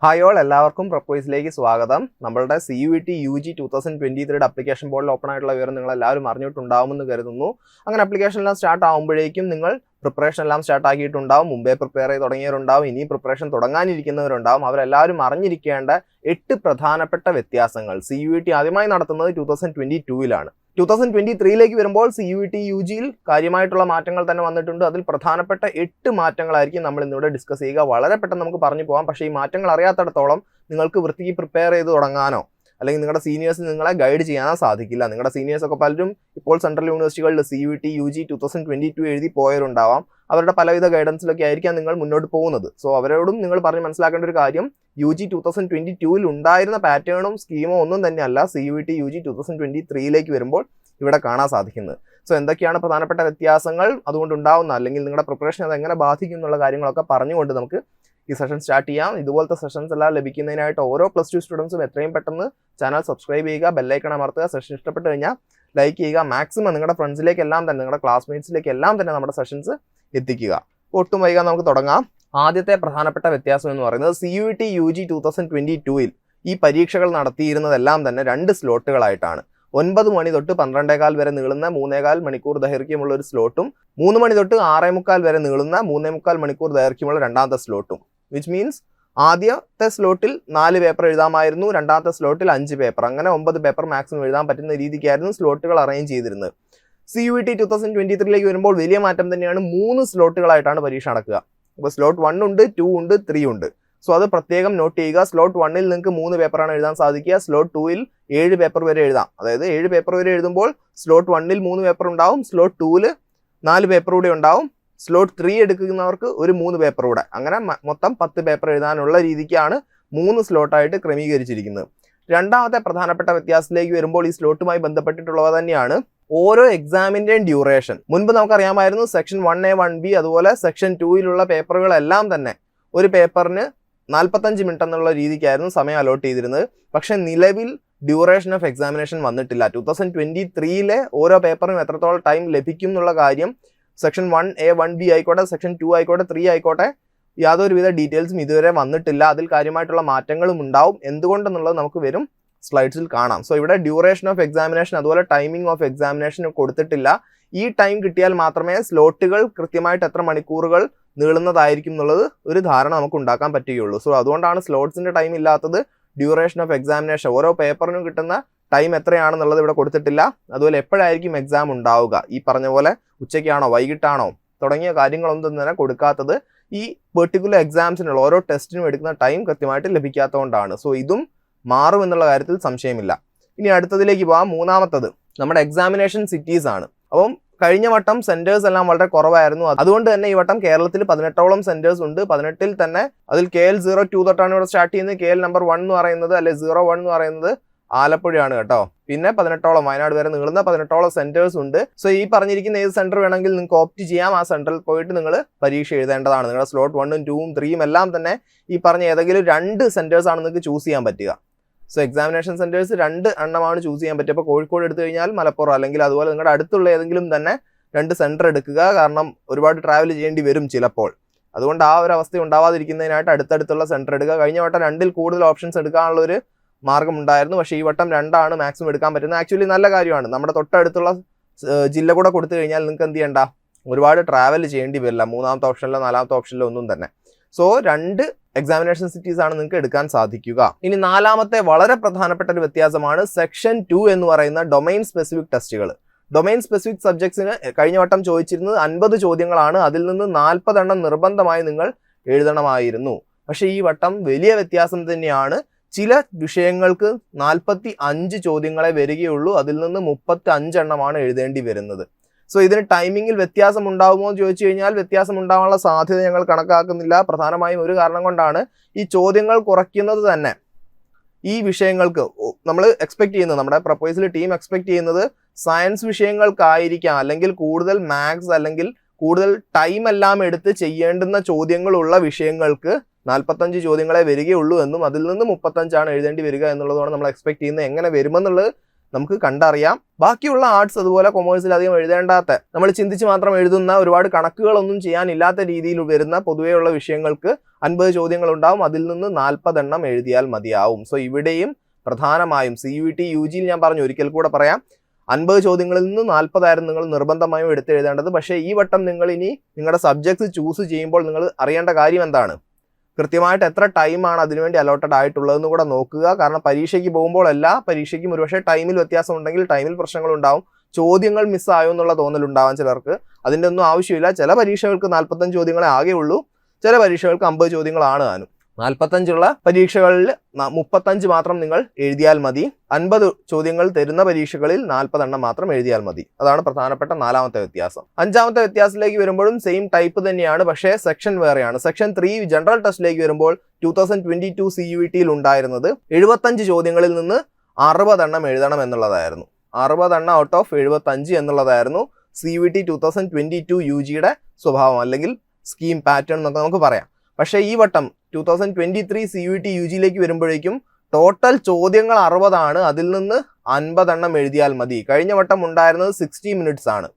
Hi all, എല്ലാവർക്കും പ്രപ്പോയ്സിലേക്ക് സ്വാഗതം. നമ്മളുടെ CUET UG 2023 അപ്ലിക്കേഷൻ ബോർഡിൽ ഓപ്പൺ ആയിട്ടുള്ള വിവരം നിങ്ങൾ എല്ലാവരും അറിഞ്ഞിട്ടുണ്ടാവുമെന്ന് കരുതുന്നു. അങ്ങനെ അപ്ലിക്കേഷൻ എല്ലാം സ്റ്റാർട്ട് ആകുമ്പോഴേക്കും നിങ്ങൾ പ്രിപ്പറേഷൻ എല്ലാം സ്റ്റാർട്ട് ആക്കിയിട്ടുണ്ടാവും. മുമ്പേ പ്രിപ്പയർ ചെയ്ത് തുടങ്ങിയവരുണ്ടാവും, ഇനി പ്രിപ്പറേഷൻ തുടങ്ങാനിരിക്കുന്നവരുണ്ടാവും. അവരെല്ലാവരും അറിഞ്ഞിരിക്കേണ്ട 8 പ്രധാനപ്പെട്ട വ്യത്യാസങ്ങൾ. CUET ആദ്യമായി നടത്തുന്നത് 2022-ലാണ്. 2023-ലേക്ക് വരുമ്പോൾ CUET UGയിൽ കാര്യമായിട്ടുള്ള മാറ്റങ്ങൾ തന്നെ വന്നിട്ടുണ്ട്. അതിൽ പ്രധാനപ്പെട്ട 8 മാറ്റങ്ങളായിരിക്കും നമ്മൾ ഇന്നിവിടെ ഡിസ്കസ് ചെയ്യുക. വളരെ പെട്ടെന്ന് നമുക്ക് പറഞ്ഞു പോകാം. പക്ഷേ ഈ മാറ്റങ്ങൾ അറിയാത്തിടത്തോളം നിങ്ങൾക്ക് വൃത്തിക്ക് പ്രിപ്പയർ ചെയ്ത് തുടങ്ങാനോ അല്ലെങ്കിൽ നിങ്ങളുടെ സീനിയേഴ്സ് നിങ്ങളെ ഗൈഡ് ചെയ്യാനോ സാധിക്കില്ല. നിങ്ങളുടെ സീനിയേഴ്സൊക്കെ പലരും ഇപ്പോൾ സെൻട്രൽ യൂണിവേഴ്സിറ്റികളിൽ CUET UG 2022 എഴുതി പോയവരുണ്ടാവാം. അവരുടെ പലവിധ ഗൈഡൻസിലൊക്കെ ആയിരിക്കാം നിങ്ങൾ മുന്നോട്ട് പോകുന്നത്. സോ അവരോടും നിങ്ങൾ പറഞ്ഞ് മനസ്സിലാക്കേണ്ട ഒരു കാര്യം, UG 2022-ൽ ഉണ്ടായിരുന്ന പാറ്റേണും സ്കീമോ ഒന്നും തന്നെയല്ല CUET UG 2023-ലേക്ക് വരുമ്പോൾ ഇവിടെ കാണാൻ സാധിക്കുന്നത്. സോ എന്തൊക്കെയാണ് പ്രധാനപ്പെട്ട വ്യത്യാസങ്ങൾ, അതുകൊണ്ടുണ്ടാവുന്ന അല്ലെങ്കിൽ നിങ്ങളുടെ പ്രിപ്പറേഷൻ അത് എങ്ങനെ ബാധിക്കും എന്നുള്ള കാര്യങ്ങളൊക്കെ പറഞ്ഞുകൊണ്ട് നമുക്ക് ഈ സെഷൻ സ്റ്റാർട്ട് ചെയ്യാം. ഇതുപോലത്തെ സെഷൻസ് എല്ലാം ലഭിക്കുന്നതിനായിട്ട് ഓരോ +2 സ്റ്റുഡൻസും എത്രയും പെട്ടെന്ന് ചാനൽ സബ്സ്ക്രൈബ് ചെയ്യുക, ബെല്ലൈക്കൺ അമർത്തുക. സെഷൻ ഇഷ്ടപ്പെട്ട് കഴിഞ്ഞാൽ ലൈക്ക് ചെയ്യുക. മാക്സിമം നിങ്ങളുടെ ഫ്രണ്ട്സിലേക്കെല്ലാം തന്നെ, നിങ്ങളുടെ ക്ലാസ്മേറ്റ്സിലേക്കെല്ലാം തന്നെ നമ്മുടെ സെഷൻസ് എത്തിക്കുക. ഒട്ടും വൈകാതെ നമുക്ക് തുടങ്ങാം. ആദ്യത്തെ പ്രധാനപ്പെട്ട വ്യത്യാസം എന്ന് പറയുന്നത് CUET UG 2022-ൽ ഈ പരീക്ഷകൾ നടത്തിയിരുന്നതെല്ലാം തന്നെ 2 സ്ലോട്ടുകളായിട്ടാണ്. 9 മണി തൊട്ട് 12:15 വരെ നീളുന്ന 3.25 മണിക്കൂർ ദൈർഘ്യമുള്ള ഒരു സ്ലോട്ടും 3 മണി തൊട്ട് 6:45 വരെ നീളുന്ന 3.25 മണിക്കൂർ ദൈർഘ്യമുള്ള രണ്ടാമത്തെ സ്ലോട്ടും. വിച്ച് മീൻസ് ആദ്യത്തെ സ്ലോട്ടിൽ 4 പേപ്പർ എഴുതാമായിരുന്നു, രണ്ടാമത്തെ സ്ലോട്ടിൽ 5 പേപ്പർ, അങ്ങനെ 9 പേപ്പർ മാക്സിമം എഴുതാൻ പറ്റുന്ന രീതിക്കായിരുന്നു സ്ലോട്ടുകൾ അറേഞ്ച് ചെയ്തിരുന്നത്. CUET 2023-ലേക്ക് വരുമ്പോൾ വലിയ മാറ്റം തന്നെയാണ്. 3 സ്ലോട്ടുകളായിട്ടാണ് പരീക്ഷ നടക്കുക. അപ്പോൾ സ്ലോട്ട് 1 ഉണ്ട്, 2 ഉണ്ട്, 3 ഉണ്ട്. സോ അത് പ്രത്യേകം നോട്ട് ചെയ്യുക. സ്ലോട്ട് 1-ൽ നിങ്ങൾക്ക് 3 പേപ്പറാണ് എഴുതാൻ സാധിക്കുക. സ്ലോട്ട് 2-ൽ 7 പേപ്പർ വരെ എഴുതാം. അതായത് 7 പേപ്പർ വരെ എഴുതുമ്പോൾ സ്ലോട്ട് 1-ൽ 3 പേപ്പർ ഉണ്ടാവും, സ്ലോട്ട് 2-ൽ 4 പേപ്പർ കൂടെ ഉണ്ടാവും, സ്ലോട്ട് 3 എടുക്കുന്നവർക്ക് ഒരു 3 പേപ്പർ കൂടെ, അങ്ങനെ മൊത്തം 10 പേപ്പർ എഴുതാനുള്ള രീതിക്കാണ് 3 സ്ലോട്ടായിട്ട് ക്രമീകരിച്ചിരിക്കുന്നത്. രണ്ടാമത്തെ പ്രധാനപ്പെട്ട വ്യത്യാസത്തിലേക്ക് വരുമ്പോൾ ഈ സ്ലോട്ടുമായി ബന്ധപ്പെട്ടിട്ടുള്ളവ തന്നെയാണ് ഓരോ എക്സാമിൻ്റെയും ഡ്യൂറേഷൻ. മുൻപ് നമുക്കറിയാമായിരുന്നു സെക്ഷൻ 1A 1B അതുപോലെ സെക്ഷൻ 2-ലുള്ള പേപ്പറുകളെല്ലാം തന്നെ ഒരു പേപ്പറിന് 45 മിനിറ്റ് എന്നുള്ള രീതിക്കായിരുന്നു സമയം അലോട്ട് ചെയ്തിരുന്നത്. പക്ഷേ നിലവിൽ ഡ്യൂറേഷൻ ഓഫ് എക്സാമിനേഷൻ വന്നിട്ടില്ല. 2023-ലെ ഓരോ പേപ്പറിനും എത്രത്തോളം ടൈം ലഭിക്കും എന്നുള്ള കാര്യം സെക്ഷൻ 1A 1B ആയിക്കോട്ടെ, സെക്ഷൻ 2 ആയിക്കോട്ടെ, 3 ആയിക്കോട്ടെ, യാതൊരുവിധ ഡീറ്റെയിൽസും ഇതുവരെ വന്നിട്ടില്ല. അതിൽ കാര്യമായിട്ടുള്ള മാറ്റങ്ങളും ഉണ്ടാവും. എന്തുകൊണ്ടെന്നുള്ളത് നമുക്ക് വരും സ്ലൈഡ്സിൽ കാണാം. സോ ഇവിടെ ഡ്യൂറേഷൻ ഓഫ് എക്സാമിനേഷൻ അതുപോലെ ടൈമിംഗ് ഓഫ് എക്സാമിനേഷൻ കൊടുത്തിട്ടില്ല. ഈ ടൈം കിട്ടിയാൽ മാത്രമേ സ്ലോട്ടുകൾ കൃത്യമായിട്ട് എത്ര മണിക്കൂറുകൾ നീളുന്നതായിരിക്കും എന്നുള്ളത് ഒരു ധാരണ നമുക്ക് ഉണ്ടാക്കാൻ പറ്റുകയുള്ളൂ. സോ അതുകൊണ്ടാണ് സ്ലോട്ട്സിൻ്റെ ടൈം ഇല്ലാത്തത്. ഡ്യൂറേഷൻ ഓഫ് എക്സാമിനേഷൻ ഓരോ പേപ്പറിനും കിട്ടുന്ന ടൈം എത്രയാണെന്നുള്ളത് ഇവിടെ കൊടുത്തിട്ടില്ല. അതുപോലെ എപ്പോഴായിരിക്കും എക്സാം ഉണ്ടാവുക, ഈ പറഞ്ഞ പോലെ ഉച്ചയ്ക്കാണോ വൈകിട്ടാണോ തുടങ്ങിയ കാര്യങ്ങളൊന്നും തന്നെ കൊടുക്കാത്തത് ഈ പെർട്ടിക്കുലർ എക്സാംസിനുള്ള ഓരോ ടെസ്റ്റിനും എടുക്കുന്ന ടൈം കൃത്യമായിട്ട് ലഭിക്കാത്തതുകൊണ്ടാണ്. സോ ഇതും മാറും എന്നുള്ള കാര്യത്തിൽ സംശയമില്ല. ഇനി അടുത്തതിലേക്ക് പോകാം. മൂന്നാമത്തത് നമ്മുടെ എക്സാമിനേഷൻ സിറ്റീസ് ആണ്. അപ്പം കഴിഞ്ഞ വട്ടം സെന്റേഴ്സ് എല്ലാം വളരെ കുറവായിരുന്നു. അതുകൊണ്ട് തന്നെ ഈ വട്ടം കേരളത്തിൽ 18ഓളം സെന്റേഴ്സ് ഉണ്ട്. 18-ൽ തന്നെ അതിൽ KL 02 തൊട്ടാണ് ഇവിടെ സ്റ്റാർട്ട് ചെയ്യുന്നത്. KL നമ്പർ 1 എന്ന് പറയുന്നത്, അല്ലെ 01 എന്ന് പറയുന്നത് ആലപ്പുഴയാണ് കേട്ടോ. പിന്നെ 18ഓളം വയനാട് വരെ നീളുന്ന 18ഓളം സെന്റേഴ്സ് ഉണ്ട്. സോ ഈ പറഞ്ഞിരിക്കുന്ന ഏത് സെന്റർ വേണമെങ്കിൽ നിങ്ങൾക്ക് ഓപ്റ്റ് ചെയ്യാം. ആ സെന്ററിൽ പോയിട്ട് നിങ്ങൾ പരീക്ഷ എഴുതേണ്ടതാണ്. നിങ്ങളുടെ സ്ലോട്ട് 1ഉം 2ഉം 3ഉം എല്ലാം തന്നെ ഈ പറഞ്ഞ ഏതെങ്കിലും 2 സെന്റേഴ്സ് ആണ് നിങ്ങൾക്ക് ചൂസ് ചെയ്യാൻ പറ്റുക. സോ എക്സാമിനേഷൻ സെന്റേഴ്സ് 2 എണ്ണമാണ് ചൂസ് ചെയ്യാൻ പറ്റുക. അപ്പോൾ കോഴിക്കോട് എടുത്തു കഴിഞ്ഞാൽ മലപ്പുറം അല്ലെങ്കിൽ അതുപോലെ നിങ്ങളുടെ അടുത്തുള്ള ഏതെങ്കിലും തന്നെ 2 സെന്റർ എടുക്കുക. കാരണം ഒരുപാട് ട്രാവൽ ചെയ്യേണ്ടി വരും ചിലപ്പോൾ. അതുകൊണ്ട് ആ ഒരു അവസ്ഥ ഉണ്ടാവാതിരിക്കുന്നതിനായിട്ട് അടുത്തടുത്തുള്ള സെന്റർ എടുക്കുക. കഴിഞ്ഞ വട്ടം 2-ൽ കൂടുതൽ ഓപ്ഷൻസ് എടുക്കാനുള്ള ഒരു മാർഗം ഉണ്ടായിരുന്നു. പക്ഷേ ഈ വട്ടം 2 മാക്സിമം എടുക്കാൻ പറ്റുന്നത്. ആക്ച്വലി നല്ല കാര്യമാണ്. നമ്മുടെ തൊട്ടടുത്തുള്ള ജില്ല കൂടെ കൊടുത്തു കഴിഞ്ഞാൽ നിങ്ങൾക്ക് എന്ത് ചെയ്യണ്ട, ഒരുപാട് ട്രാവൽ ചെയ്യേണ്ടി വരില്ല 3ാമത്തെ ഓപ്ഷനിലോ 4ാമത്തെ ഓപ്ഷനിലോ ഒന്നും തന്നെ. സോ 2 എക്സാമിനേഷൻ സിറ്റീസ് ആണ് നിങ്ങൾക്ക് എടുക്കാൻ സാധിക്കുക. ഇനി 4ാമത്തെ വളരെ പ്രധാനപ്പെട്ട ഒരു വ്യത്യാസമാണ് സെക്ഷൻ 2 എന്ന് പറയുന്ന ഡൊമൈൻ സ്പെസിഫിക് ടെസ്റ്റുകൾ. ഡൊമൈൻ സ്പെസിഫിക് സബ്ജക്ട്സിന് കഴിഞ്ഞ വട്ടം ചോദിച്ചിരുന്നത് 50 ചോദ്യങ്ങളാണ്. അതിൽ നിന്ന് 40 എണ്ണം നിർബന്ധമായി നിങ്ങൾ എഴുതണമായിരുന്നു. പക്ഷേ ഈ വട്ടം വലിയ വ്യത്യാസം തന്നെയാണ്. ചില വിഷയങ്ങൾക്ക് 45 ചോദ്യങ്ങളെ വരികയുള്ളൂ. അതിൽ നിന്ന് 35 എണ്ണമാണ് എഴുതേണ്ടി വരുന്നത്. സോ ഇതിന് ടൈമിങ്ങിൽ വ്യത്യാസം ഉണ്ടാകുമോ എന്ന് ചോദിച്ചു കഴിഞ്ഞാൽ വ്യത്യാസം ഉണ്ടാകാനുള്ള സാധ്യത ഞങ്ങൾ കണക്കാക്കുന്നില്ല. പ്രധാനമായും ഒരു കാരണം കൊണ്ടാണ് ഈ ചോദ്യങ്ങൾ കുറയ്ക്കുന്നത് തന്നെ. ഈ വിഷയങ്ങൾക്ക് നമ്മൾ എക്സ്പെക്ട് ചെയ്യുന്നത്, നമ്മുടെ പ്രപ്പോസൽ ടീം എക്സ്പെക്ട് ചെയ്യുന്നത് സയൻസ് വിഷയങ്ങൾക്കായിരിക്കാം, അല്ലെങ്കിൽ കൂടുതൽ മാത്സ് അല്ലെങ്കിൽ കൂടുതൽ ടൈം എല്ലാം എടുത്ത് ചെയ്യേണ്ടുന്ന ചോദ്യങ്ങളുള്ള വിഷയങ്ങൾക്ക് 45 ചോദ്യങ്ങളെ വരികയുള്ളൂ എന്നും അതിൽ നിന്ന് 35 എഴുതേണ്ടി വരിക എന്നുള്ളതാണ് നമ്മൾ എക്സ്പെക്ട് ചെയ്യുന്നത്. എങ്ങനെ വരുമെന്നുള്ളത് നമുക്ക് കണ്ടറിയാം. ബാക്കിയുള്ള ആർട്സ് അതുപോലെ കൊമേഴ്സിൽ അധികം എഴുതേണ്ടാത്ത, നമ്മൾ ചിന്തിച്ച് മാത്രം എഴുതുന്ന, ഒരുപാട് കണക്കുകളൊന്നും ചെയ്യാനില്ലാത്ത രീതിയിൽ വരുന്ന പൊതുവെയുള്ള വിഷയങ്ങൾക്ക് 50 ചോദ്യങ്ങൾ ഉണ്ടാവും. അതിൽ നിന്ന് 40 എണ്ണം എഴുതിയാൽ മതിയാവും. സോ ഇവിടെയും പ്രധാനമായും CUET UG ഞാൻ പറഞ്ഞു, ഒരിക്കൽ കൂടെ പറയാം, 50 ചോദ്യങ്ങളിൽ നിന്ന് 40 ആയിരുന്നു നിങ്ങൾ നിർബന്ധമായും എടുത്തെഴുതേണ്ടത്. പക്ഷേ ഈ വട്ടം നിങ്ങൾ ഇനി നിങ്ങളുടെ സബ്ജക്ട്സ് ചൂസ് ചെയ്യുമ്പോൾ നിങ്ങൾ അറിയേണ്ട കാര്യം എന്താണ്? കൃത്യമായിട്ട് എത്ര ടൈമാണ് അതിനുവേണ്ടി അലോട്ടഡ് ആയിട്ടുള്ളതെന്ന് കൂടെ നോക്കുക. കാരണം പരീക്ഷയ്ക്ക് പോകുമ്പോൾ എല്ലാ പരീക്ഷയ്ക്കും ഒരുപക്ഷെ ടൈമിൽ വ്യത്യാസം ഉണ്ടെങ്കിൽ ടൈമിൽ പ്രശ്നങ്ങളുണ്ടാവും. ചോദ്യങ്ങൾ മിസ്സായോ എന്നുള്ള തോന്നലുണ്ടാവാൻ ചിലർക്ക്. അതിൻ്റെ ഒന്നും ആവശ്യമില്ല. ചില പരീക്ഷകൾക്ക് 45 ചോദ്യങ്ങളെ ആകെ ഉള്ളൂ, ചില പരീക്ഷകൾക്ക് 50 ചോദ്യങ്ങളാണ് താനും. 45 പരീക്ഷകളിൽ 35 മാത്രം നിങ്ങൾ എഴുതിയാൽ മതി. 50 ചോദ്യങ്ങൾ തരുന്ന പരീക്ഷകളിൽ 40 എണ്ണം മാത്രം എഴുതിയാൽ മതി. അതാണ് പ്രധാനപ്പെട്ട 4ാമത്തെ വ്യത്യാസം. 5ാമത്തെ വ്യത്യാസത്തിലേക്ക് വരുമ്പോഴും സെയിം ടൈപ്പ് തന്നെയാണ്, പക്ഷേ സെക്ഷൻ വേറെയാണ്. സെക്ഷൻ 3 ജനറൽ ടെസ്റ്റിലേക്ക് വരുമ്പോൾ 2022 CUET ഉണ്ടായിരുന്നത് 75 ചോദ്യങ്ങളിൽ നിന്ന് 60 എണ്ണം എഴുതണം എന്നുള്ളതായിരുന്നു. 60 എണ്ണം ഔട്ട് ഓഫ് 75 എന്നുള്ളതായിരുന്നു CUET 2022 UGയുടെ സ്വഭാവം, അല്ലെങ്കിൽ സ്കീം പാറ്റേൺ എന്നൊക്കെ നമുക്ക് പറയാം. പക്ഷേ ഈ വട്ടം 2023 CUET UGയിലേക്ക് വരുമ്പോഴേക്കും ടോട്ടൽ ചോദ്യങ്ങൾ 60 ആണ്. അതിൽ നിന്ന് 50 എണ്ണം എഴുതിയാൽ മതി. കഴിഞ്ഞ വട്ടം ഉണ്ടായിരുന്നത് 60 മിനിറ്റ്സ് ആണ്.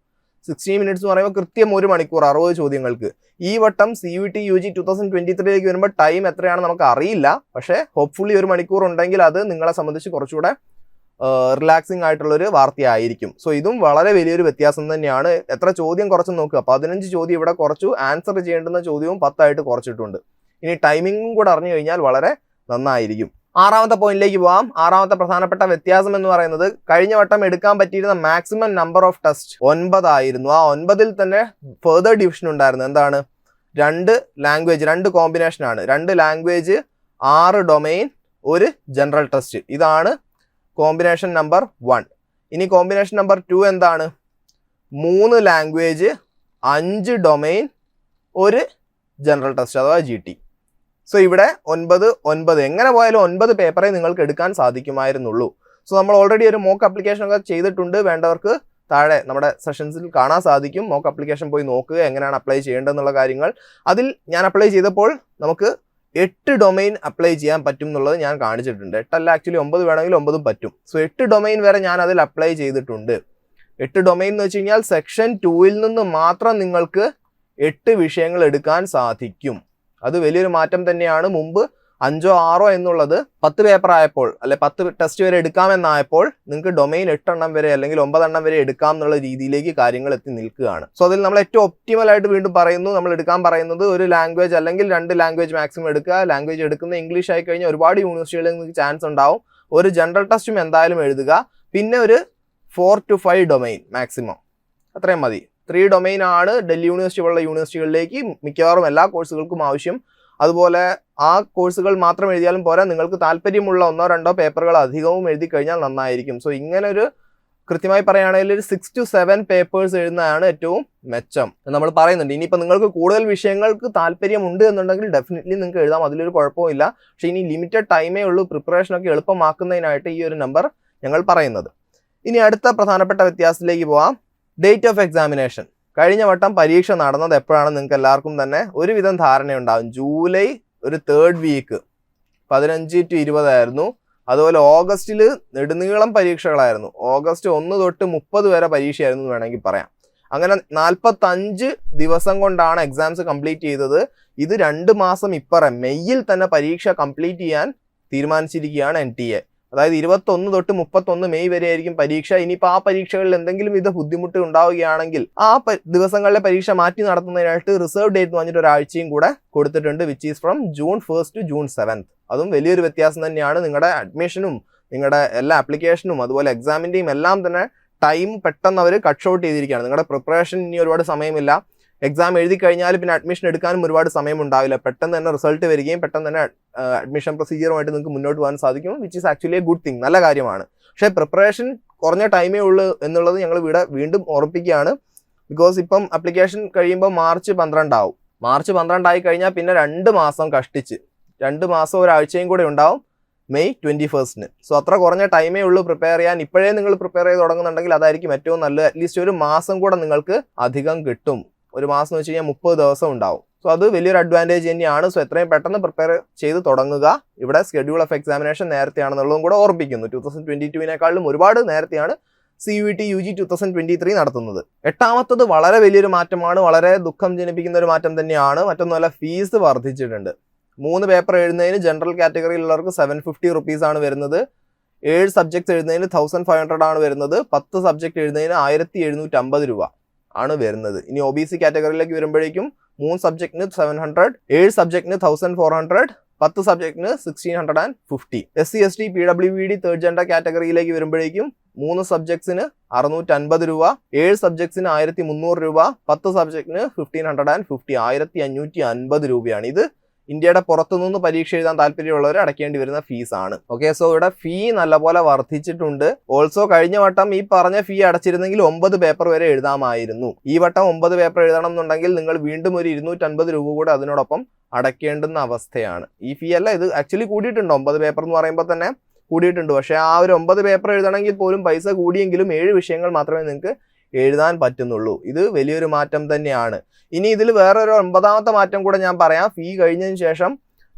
60 മിനിറ്റ്സ് എന്ന് പറയുമ്പോൾ കൃത്യം 1 മണിക്കൂർ 60 ചോദ്യങ്ങൾക്ക്. ഈ വട്ടം CUET UG 2023ലേക്ക് വരുമ്പോൾ ടൈം എത്രയാണെന്ന് നമുക്ക് അറിയില്ല. പക്ഷേ ഹോപ്പ്ഫുള്ളി 1 മണിക്കൂർ ഉണ്ടെങ്കിൽ അത് നിങ്ങളെ സംബന്ധിച്ച് കുറച്ചുകൂടെ റിലാക്സിങ് ആയിട്ടുള്ളൊരു വാർത്തയായിരിക്കും. സോ ഇതും വളരെ വലിയൊരു വ്യത്യാസം തന്നെയാണ്. എത്ര ചോദ്യം കുറച്ച് നോക്കുക, 15 ചോദ്യം ഇവിടെ കുറച്ചു, ആൻസർ ചെയ്യേണ്ടുന്ന ചോദ്യവും 10 ആയിട്ട് കുറച്ചിട്ടുണ്ട്. ഇനി ടൈമിങ്ങും കൂടെ അറിഞ്ഞു കഴിഞ്ഞാൽ വളരെ നന്നായിരിക്കും. 6ാമത്തെ പോയിന്റിലേക്ക് പോകാം. 6ാമത്തെ പ്രധാനപ്പെട്ട വ്യത്യാസം എന്ന് പറയുന്നത്, കഴിഞ്ഞ വട്ടം എടുക്കാൻ പറ്റിയിരുന്ന മാക്സിമം നമ്പർ ഓഫ് ടെസ്റ്റ് 9 ആയിരുന്നു. ആ 9ൽ തന്നെ ഫെർദർ ഡിവിഷൻ ഉണ്ടായിരുന്നു. എന്താണ്? 2 ലാംഗ്വേജ്, 2 കോമ്പിനേഷനാണ്. 2 ലാംഗ്വേജ്, 6 ഡൊമെയിൻ, 1 ജനറൽ ടെസ്റ്റ്. ഇതാണ് കോമ്പിനേഷൻ നമ്പർ 1. ഇനി കോമ്പിനേഷൻ നമ്പർ 2 എന്താണ്? 3 ലാംഗ്വേജ്, 5 ഡൊമെയിൻ, 1 ജനറൽ ടെസ്റ്റ് അഥവാ GT. സോ ഇവിടെ 9 എങ്ങനെ പോയാലും 9 പേപ്പറേ നിങ്ങൾക്ക് എടുക്കാൻ സാധിക്കുമായിരുന്നുള്ളൂ. സോ നമ്മൾ ഓൾറെഡി ഒരു മോക്ക് ആപ്ലിക്കേഷൻ ഒക്കെ ചെയ്തിട്ടുണ്ട്. വേണ്ടവർക്ക് താഴെ നമ്മുടെ സെഷൻസിൽ കാണാൻ സാധിക്കും. മോക്ക് ആപ്ലിക്കേഷൻ പോയി നോക്കുക, എങ്ങനെയാണ് അപ്ലൈ ചെയ്യേണ്ടതെന്നുള്ള കാര്യങ്ങൾ. അതിൽ ഞാൻ അപ്ലൈ ചെയ്തപ്പോൾ നമുക്ക് 8 ഡൊമെയിൻ അപ്ലൈ ചെയ്യാൻ പറ്റും എന്നുള്ളത് ഞാൻ കാണിച്ചിട്ടുണ്ട്. 8 അല്ല, ആക്ച്വലി 9 വേണമെങ്കിൽ 9 പറ്റും. സോ 8 ഡൊമെയിൻ വരെ ഞാൻ അതിൽ അപ്ലൈ ചെയ്തിട്ടുണ്ട്. 8 ഡൊമെയിൻ എന്ന് വെച്ച് കഴിഞ്ഞാൽ സെക്ഷൻ 2ൽ നിന്ന് മാത്രം നിങ്ങൾക്ക് 8 വിഷയങ്ങൾ എടുക്കാൻ സാധിക്കും. അത് വലിയൊരു മാറ്റം തന്നെയാണ്. മുമ്പ് 5 or 6 എന്നുള്ളത് 10 പേപ്പർ ആയപ്പോൾ, അല്ലെ 10 ടെസ്റ്റ് വരെ എടുക്കാമെന്നായപ്പോൾ നിങ്ങൾക്ക് ഡൊമെയിൻ 8 എണ്ണം വരെ അല്ലെങ്കിൽ 9 എണ്ണം വരെ എടുക്കാം എന്നുള്ള രീതിയിലേക്ക് കാര്യങ്ങൾ എത്തി നിൽക്കുകയാണ്. സോ അതിൽ നമ്മൾ ഏറ്റവും ഒപ്റ്റിമൽ ആയിട്ട് വീണ്ടും പറയുന്നു, നമ്മൾ എടുക്കാൻ പറയുന്നത് ഒരു ലാംഗ്വേജ് അല്ലെങ്കിൽ 2 ലാംഗ്വേജ് മാക്സിമം എടുക്കുക. ലാംഗ്വേജ് എടുക്കുന്ന ഇംഗ്ലീഷ് ആയി കഴിഞ്ഞാൽ ഒരുപാട് യൂണിവേഴ്സിറ്റികളിൽ നിങ്ങൾക്ക് ചാൻസ് ഉണ്ടാവും. ഒരു ജനറൽ ടെസ്റ്റും എന്തായാലും എഴുതുക. പിന്നെ ഒരു 4 to 5 ഡൊമെയിൻ മാക്സിമം, അത്രയും മതി. 3 ഡൊമെയിൻ ആണ് ഡൽഹി യൂണിവേഴ്സിറ്റി പോലുള്ള യൂണിവേഴ്സിറ്റികളിലേക്ക് മിക്കവാറും എല്ലാ കോഴ്സുകൾക്കും ആവശ്യം. അതുപോലെ ആ കോഴ്സുകൾ മാത്രം എഴുതിയാലും പോരാ, നിങ്ങൾക്ക് താല്പര്യമുള്ള 1-2 പേപ്പറുകൾ അധികവും എഴുതി കഴിഞ്ഞാൽ നന്നായിരിക്കും. സോ ഇങ്ങനെ ഒരു കൃത്യമായി പറയുകയാണെങ്കിൽ ഒരു 6 to 7 പേപ്പേഴ്സ് എഴുതുന്നതാണ് ഏറ്റവും മെച്ചം നമ്മൾ പറയുന്നുണ്ട്. ഇനിയിപ്പോൾ നിങ്ങൾക്ക് കൂടുതൽ വിഷയങ്ങൾക്ക് താല്പര്യമുണ്ട് എന്നുണ്ടെങ്കിൽ ഡെഫിനറ്റ്ലി നിങ്ങൾക്ക് എഴുതാം, അതിലൊരു കുഴപ്പമില്ല. പക്ഷേ ഇനി ലിമിറ്റഡ് ടൈമേ ഉള്ളൂ പ്രിപ്പറേഷനൊക്കെ എളുപ്പമാക്കുന്നതിനായിട്ട് ഈ ഒരു നമ്പർ ഞങ്ങൾ പറയുന്നത്. ഇനി അടുത്ത പ്രധാനപ്പെട്ട വ്യത്യാസത്തിലേക്ക് പോവാം. Date of examination. കഴിഞ്ഞ വട്ടം പരീക്ഷ നടന്നത് എപ്പോഴാണെന്ന് നിങ്ങൾക്ക് എല്ലാവർക്കും തന്നെ ഒരുവിധം ധാരണയുണ്ടാകും. ജൂലൈ ഒരു 3rd വീക്ക് 15 to 20 ആയിരുന്നു. അതുപോലെ ഓഗസ്റ്റിൽ നെടുനീളം പരീക്ഷകളായിരുന്നു. ഓഗസ്റ്റ് 1 തൊട്ട് 30 വരെ പരീക്ഷയായിരുന്നു എന്ന് വേണമെങ്കിൽ പറയാം. അങ്ങനെ 45 ദിവസം കൊണ്ടാണ് എക്സാംസ് കംപ്ലീറ്റ് ചെയ്തത്. ഇത് 2 മാസം ഇപ്പറം മെയ്യിൽ തന്നെ പരീക്ഷ കംപ്ലീറ്റ് ചെയ്യാൻ തീരുമാനിച്ചിരിക്കുകയാണ് NTA. അതായത് 21 തൊട്ട് 31 മെയ് വരെ ആയിരിക്കും പരീക്ഷ. ഇനിയിപ്പോൾ ആ പരീക്ഷകളിൽ എന്തെങ്കിലും ഇത് ബുദ്ധിമുട്ട് ഉണ്ടാവുകയാണെങ്കിൽ ആ ദിവസങ്ങളിലെ പരീക്ഷ മാറ്റി നടത്തുന്നതിനായിട്ട് റിസർവ് ഡേറ്റ് എന്ന് പറഞ്ഞിട്ട് ഒരാഴ്ചയും കൂടെ കൊടുത്തിട്ടുണ്ട്, which is from June 1st to June 7th. അതും വലിയൊരു വ്യത്യാസം തന്നെയാണ്. നിങ്ങളുടെ അഡ്മിഷനും നിങ്ങളുടെ എല്ലാ ആപ്ലിക്കേഷനും അതുപോലെ എക്സാമിൻ്റെയും എല്ലാം തന്നെ ടൈം പെട്ടെന്ന് അവർ കട്ട് ഷോട്ട് ചെയ്തിരിക്കുകയാണ്. നിങ്ങളുടെ പ്രിപ്പറേഷൻ ഇനി ഒരുപാട് സമയമില്ല. എക്സാം എഴുതി കഴിഞ്ഞാൽ പിന്നെ അഡ്മിഷൻ എടുക്കാനും ഒരുപാട് സമയം ഉണ്ടാവില്ല. പെട്ടെന്ന് തന്നെ റിസൾട്ട് വരികയും പെട്ടെന്ന് തന്നെ അഡ്മിഷൻ പ്രൊസീജിയറുമായിട്ട് നിങ്ങൾക്ക് മുന്നോട്ട് പോകാൻ സാധിക്കും, which is actually A good thing, നല്ല കാര്യമാണ്. പക്ഷേ പ്രിപ്പറേഷൻ കുറഞ്ഞ ടൈമേ ഉള്ളൂ എന്നുള്ളത് ഞങ്ങൾ ഇവിടെ വീണ്ടും ഓർമ്മിപ്പിക്കുകയാണ്. ബിക്കോസ് ഇപ്പം അപ്ലിക്കേഷൻ കഴിയുമ്പോൾ മാർച്ച് 12 ആവും. മാർച്ച് 12 ആയി കഴിഞ്ഞാൽ പിന്നെ 2 മാസം കഷ്ടിച്ച് 2 മാസം ഒരാഴ്ചയും കൂടെ ഉണ്ടാവും മെയ് 21st. സോ അത്ര കുറഞ്ഞ ടൈമേ ഉള്ളൂ പ്രിപ്പയർ ചെയ്യാൻ. ഇപ്പോഴേ നിങ്ങൾ പ്രിപ്പയർ ചെയ്ത് തുടങ്ങുന്നുണ്ടെങ്കിൽ അതായിരിക്കും ഏറ്റവും നല്ലത്. അറ്റ്ലീസ്റ്റ് ഒരു മാസം കൂടെ നിങ്ങൾക്ക് അധികം കിട്ടും. ഒരു മാസം എന്ന് വെച്ച് കഴിഞ്ഞാൽ 30 ദിവസം ഉണ്ടാവും. സോ അത് വലിയൊരു അഡ്വാൻറ്റേജ് തന്നെയാണ്. സോ എത്രയും പെട്ടെന്ന് പ്രിപ്പയർ ചെയ്ത് തുടങ്ങുക. ഇവിടെ സ്കെഡ്യൂൾ ഓഫ് എക്സാമിനേഷൻ നേരത്തെയാണെന്നുള്ളതും കൂടെ ഓർമ്മിക്കുന്നു. 2022 ഒരുപാട് നേരത്തെയാണ് CUET UG 2023 നടത്തുന്നത്. എട്ടാമത്തത് വളരെ വലിയൊരു മാറ്റമാണ്, വളരെ ദുഃഖം ജനിപ്പിക്കുന്ന ഒരു മാറ്റം തന്നെയാണ്. മറ്റൊന്നുമല്ല, ഫീസ് വർദ്ധിച്ചിട്ടുണ്ട്. 3 പേപ്പർ എഴുതുന്നതിന് ജനറൽ കാറ്റഗറിയിലുള്ളവർക്ക് 750 റുപ്പീസ് ആണ് വരുന്നത്. 7 സബ്ജക്ട്സ് എഴുതുന്നതിന് 1500 ആണ് വരുന്നത്. 10 സബ്ജക്ട് എഴുതുന്നതിന് 1750 രൂപ ആണ് വരുന്നത്. ഇനി OBC കാറ്റഗറിയിലേക്ക് വരുമ്പോഴേക്കും 3 സബ്ജക്റ്റിന് 700, 7 സബ്ജക്റ്റിന് 1400, 10 സബ്ജക്റ്റിന് 1650. SC ST PWBD third gender കാറ്റഗറിയിലേക്ക് വരുമ്പോഴേക്കും 3 സബ്ജക്ട്സിന് 650 രൂപ, 7 സബ്ജക്ട്സിന് 1300 രൂപ, 10 സബ്ജക്റ്റിന് 1550, 1550 രൂപയാണ്. ഇത് ഇന്ത്യയുടെ പുറത്തുനിന്ന് പരീക്ഷ എഴുതാൻ താല്പര്യമുള്ളവർ അടയ്ക്കേണ്ടി വരുന്ന ഫീസാണ്. ഓക്കെ, സോ ഇവിടെ ഫീ നല്ലപോലെ വർദ്ധിച്ചിട്ടുണ്ട്. ഓൾസോ കഴിഞ്ഞ വട്ടം ഈ പറഞ്ഞ ഫീ അടച്ചിരുന്നെങ്കിൽ 9 പേപ്പർ വരെ എഴുതാമായിരുന്നു. ഈ വട്ടം 9 പേപ്പർ എഴുതണം എന്നുണ്ടെങ്കിൽ നിങ്ങൾ വീണ്ടും ഒരു 250 രൂപ കൂടെ അതിനോടൊപ്പം അടയ്ക്കേണ്ടുന്ന അവസ്ഥയാണ്. ഈ ഫീ അല്ല, ഇത് ആക്ച്വലി കൂടിയിട്ടുണ്ട്. 9 പേപ്പർ എന്ന് പറയുമ്പോൾ തന്നെ കൂടിയിട്ടുണ്ട്. പക്ഷേ ആ ഒരു 9 പേപ്പർ എഴുതണമെങ്കിൽ പോലും പൈസ കൂടിയെങ്കിലും 7 വിഷയങ്ങൾ മാത്രമേ നിങ്ങൾക്ക് എഴുതാൻ പറ്റുന്നുള്ളൂ. ഇത് വലിയൊരു മാറ്റം തന്നെയാണ്. ഇനി ഇതിൽ വേറൊരു 9ാമത്തെ മാറ്റം കൂടെ ഞാൻ പറയാം. ഫീ കഴിഞ്ഞതിന് ശേഷം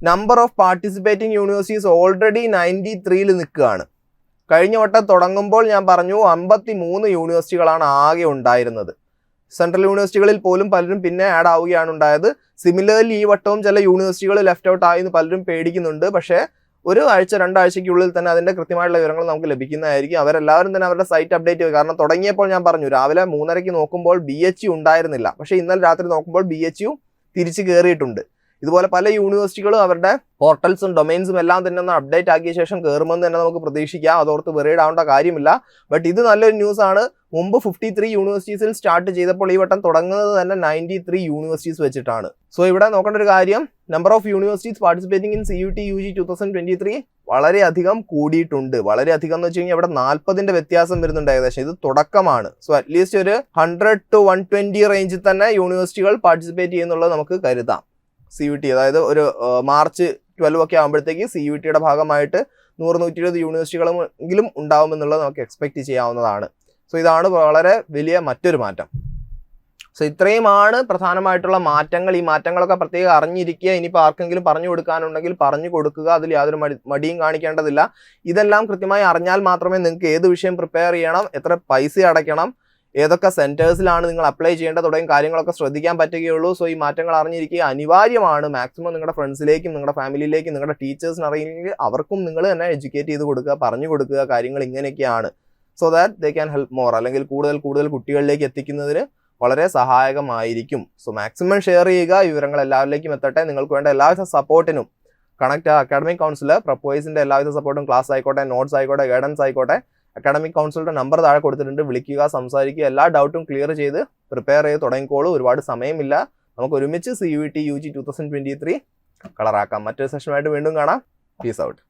number of participating universities already 93ൽ നിൽക്കുകയാണ്. കഴിഞ്ഞ വട്ടം തുടങ്ങുമ്പോൾ ഞാൻ പറഞ്ഞു 53 യൂണിവേഴ്സിറ്റികളാണ് ആകെ ഉണ്ടായിരുന്നത്. സെൻട്രൽ യൂണിവേഴ്സിറ്റികളിൽ പോലും പലരും പിന്നെ ആഡ് ആവുകയാണ് ഉണ്ടായത്. സിമിലർലി ഈ വട്ടവും ചില യൂണിവേഴ്സിറ്റികൾ ലെഫ്റ്റ് ഔട്ട് ആയി എന്ന് പലരും പേടിക്കുന്നുണ്ട്. പക്ഷേ ഒരു ആഴ്ച 2 ആഴ്ചയ്ക്കുള്ളിൽ തന്നെ അതിന്റെ കൃത്യമായിട്ടുള്ള വിവരങ്ങൾ നമുക്ക് ലഭിക്കുന്നതായിരിക്കും. അവരെല്ലാവരും തന്നെ അവരുടെ സൈറ്റ് അപ്ഡേറ്റ് ചെയ്യും. കാരണം തുടങ്ങിയപ്പോൾ ഞാൻ പറഞ്ഞു രാവിലെ 3:30 നോക്കുമ്പോൾ BHU ഉണ്ടായിരുന്നില്ല. പക്ഷേ ഇന്നലെ രാത്രി നോക്കുമ്പോൾ BHU തിരിച്ചു കയറിയിട്ടുണ്ട്. ഇതുപോലെ പല യൂണിവേഴ്സിറ്റികളും അവരുടെ പോർട്ടൽസും ഡൊമൈൻസും എല്ലാം തന്നെ ഒന്ന് അപ്ഡേറ്റ് ആക്കിയ ശേഷം കയറുമെന്ന് തന്നെ നമുക്ക് പ്രതീക്ഷിക്കാം. അതോർത്ത് വെറീഡ് ആവേണ്ട കാര്യമില്ല. ബട്ട് ഇത് നല്ലൊരു ന്യൂസ് ആണ്. മുമ്പ് 53 യൂണിവേഴ്സിറ്റീസിൽ സ്റ്റാർട്ട് ചെയ്തപ്പോൾ ഈ വട്ടം തുടങ്ങുന്നത് തന്നെ 93 യൂണിവേഴ്സിറ്റീസ് വെച്ചിട്ടാണ്. സോ ഇവിടെ നോക്കേണ്ട ഒരു കാര്യം, number of universities participating in CUET UG 2023 വളരെയധികം കൂടിയിട്ടുണ്ട്. വളരെയധികം എന്ന് വെച്ച് കഴിഞ്ഞാൽ ഇവിടെ 40ന്റെ വ്യത്യാസം വരുന്നുണ്ട് ഏകദേശം. ഇത് തുടക്കമാണ്. സോ അറ്റ്ലീസ്റ്റ് ഒരു 100 to 120 റേഞ്ചിൽ തന്നെ യൂണിവേഴ്സിറ്റികൾ പാർട്ടിസിപ്പേറ്റ് ചെയ്യുന്നുള്ളത് നമുക്ക് കരുതാം. CUET അതായത് ഒരു മാർച്ച് 12 ഒക്കെ ആകുമ്പോഴത്തേക്ക് CUETയുടെ ഭാഗമായിട്ട് 100-120 യൂണിവേഴ്സിറ്റികളെങ്കിലും ഉണ്ടാവുമെന്നുള്ളത് നമുക്ക് എക്സ്പെക്ട് ചെയ്യാവുന്നതാണ്. സോ ഇതാണ് വളരെ വലിയ മറ്റൊരു മാറ്റം. സോ ഇത്രയുമാണ് പ്രധാനമായിട്ടുള്ള മാറ്റങ്ങൾ. ഈ മാറ്റങ്ങളൊക്കെ പ്രത്യേകം അറിഞ്ഞിരിക്കുക. ഇനിയിപ്പോൾ ആർക്കെങ്കിലും പറഞ്ഞു കൊടുക്കാനുണ്ടെങ്കിൽ പറഞ്ഞു കൊടുക്കുക. അതിൽ യാതൊരു മടിയും കാണിക്കേണ്ടതില്ല. ഇതെല്ലാം കൃത്യമായി അറിഞ്ഞാൽ മാത്രമേ നിങ്ങൾക്ക് ഏത് വിഷയം പ്രിപ്പയർ ചെയ്യണം, എത്ര പൈസ അടയ്ക്കണം, ഏതൊക്കെ സെൻറ്റേഴ്സിലാണ് നിങ്ങൾ അപ്ലൈ ചെയ്യേണ്ടത് തുടങ്ങിയ കാര്യങ്ങളൊക്കെ ശ്രദ്ധിക്കാൻ പറ്റുകയുള്ളൂ. സോ ഈ മാറ്റങ്ങൾ അറിഞ്ഞിരിക്കുക അനിവാര്യമാണ്. മാക്സിമം നിങ്ങളുടെ ഫ്രണ്ട്സിലേക്കും നിങ്ങളുടെ ഫാമിലിയിലേക്കും നിങ്ങളുടെ ടീച്ചേഴ്സിന് അറിയില്ലെങ്കിൽ അവർക്കും നിങ്ങൾ തന്നെ എഡ്യൂക്കേറ്റ് ചെയ്ത് കൊടുക്കുക, പറഞ്ഞു കൊടുക്കുക കാര്യങ്ങൾ ഇങ്ങനെയൊക്കെയാണ്. So that they can help more, അല്ലെങ്കിൽ കൂടുതൽ കുട്ടികളിലേക്ക് എത്തിക്കുന്നതിന് വളരെ സഹായകമായിരിക്കും. സോ മാക്സിമം ഷെയർ ചെയ്യുക, വിവരങ്ങൾ എല്ലാവരിലേക്കും എത്തട്ടെ. നിങ്ങൾക്ക് വേണ്ട എല്ലാവിധ സപ്പോർട്ടിനും കണക്ട് അക്കാഡമിക് കൗൺസിലർ പ്രപ്പോയ്സിൻ്റെ എല്ലാവിധ സപ്പോർട്ടും, ക്ലാസ് ആയിക്കോട്ടെ, നോട്ട്സ് ആയിക്കോട്ടെ, ഗൈഡൻസ് ആയിക്കോട്ടെ, അക്കാഡമിക് കൗൺസിലറുടെ നമ്പർ താഴെ കൊടുത്തിട്ടുണ്ട്. വിളിക്കുക, സംസാരിക്കുക, എല്ലാ ഡൗട്ടും ക്ലിയർ ചെയ്ത് പ്രിപ്പയർ ചെയ്ത് തുടങ്ങിക്കോളൂ. ഒരുപാട് സമയമില്ല. നമുക്ക് ഒരുമിച്ച് CUET UG 2023 കളറാക്കാം. മറ്റൊരു സെഷനുമായിട്ട് വീണ്ടും കാണാം. Peace out.